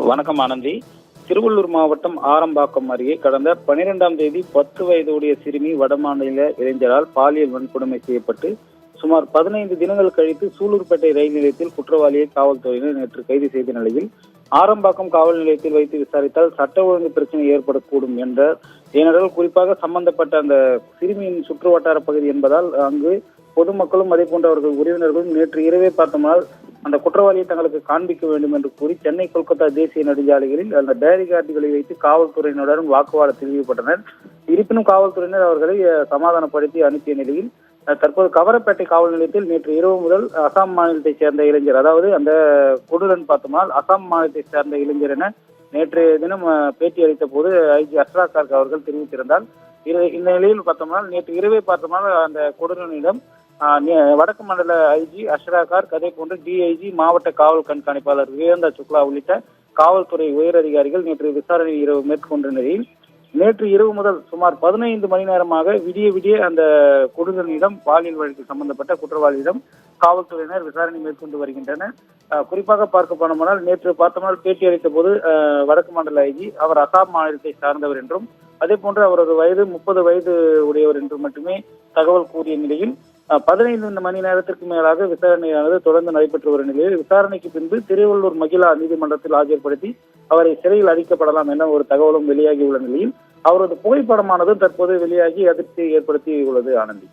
வணக்கம் ஆனந்தி. திருவள்ளூர் மாவட்டம் ஆரம்பாக்கம் அருகே கடந்த 12ஆம் தேதி 10 வயதுடைய சிறுமி வடமாநில இளைஞரால் பாலியல் வன்கொடுமை செய்யப்பட்டு சுமார் 15 தினங்கள் கழித்து சூலூர்பேட்டை ரயில் நிலையத்தில் குற்றவாளியை காவல்துறையினர் நேற்று கைது செய்த நிலையில் ஆரம்பாக்கம் காவல் நிலையத்தில் வைத்து விசாரித்தால் சட்ட ஒழுங்கு பிரச்சனை ஏற்படக்கூடும் ஏனென்றால் குறிப்பாக சம்பந்தப்பட்ட அந்த சிறுமியின் சுற்று வட்டார பகுதி என்பதால் அங்கு பொதுமக்களும் அதே போன்ற அவர்கள் உறவினர்களும் நேற்று இரவே பார்த்தோம்னால் அந்த குற்றவாளியை தங்களுக்கு காண்பிக்க வேண்டும் என்று கூறி சென்னை கொல்கத்தா தேசிய நெடுஞ்சாலைகளில் அந்த பேரிகார்டுகளை வைத்து காவல்துறையினருடன் வாக்குவாதத்தில் ஈடுபட்டனர். இருப்பினும் காவல்துறையினர் அவர்களை சமாதானப்படுத்தி அனுப்பிய நிலையில் தற்போது கவரப்பேட்டை காவல் நிலையத்தில் நேற்று இரவு முதல் அசாம் மாநிலத்தைச் சேர்ந்த இளைஞர், அதாவது அந்த கொடூரன் பார்த்தோம்னால் அசாம் மாநிலத்தைச் சேர்ந்த இளைஞர் என நேற்றைய தினம் பேட்டி அளித்த போது ஐஜி அஷ்ரா கார்க் அவர்கள் தெரிவித்திருந்தார். இந்த நிலையில் பார்த்தோம்னால் நேற்று இரவே பார்த்தோம்னால் அந்த கொடூரனிடம் வடக்கு மண்டல ஐஜி அஷ்ரா கார்க், அதே போன்று டிஐஜி, மாவட்ட காவல் கண்காணிப்பாளர் வீரேந்தா சுக்லா உள்ளிட்ட காவல்துறை உயர் அதிகாரிகள் நேற்று விசாரணை இரவு மேற்கொண்ட நிலையில் நேற்று இரவு முதல் சுமார் 15 மணி நேரமாக விடிய அந்த கொடூரனிடம் பாலியல் வழக்கில் சம்பந்தப்பட்ட குற்றவாளியிடம் காவல்துறையினர் விசாரணை மேற்கொண்டு வருகின்றனர். குறிப்பாக பார்க்க போனோம்னால் நேற்று பார்த்தோம்னால் பேட்டி அளித்த போது வடக்கு மண்டல ஐஜி அவர் அசாம் மாநிலத்தை சார்ந்தவர் என்றும் அதே போன்று அவரது வயது 30 வயது உடையவர் என்றும் மட்டுமே தகவல் கூறிய நிலையில் 15 மணி நேரத்திற்கு மேலாக விசாரணையானது தொடர்ந்து நடைபெற்று வரும் நிலையில் விசாரணைக்கு பின்பு திருவள்ளூர் மகிழா நீதிமன்றத்தில் ஆஜர்படுத்தி அவரை சிறையில் அடைக்கப்படலாம் என ஒரு தகவலும் வெளியாகியுள்ள நிலையில் அவரது புகைப்படமானது தற்போது வெளியாகி அதிர்ச்சியை ஏற்படுத்தி உள்ளது. ஆனந்தி.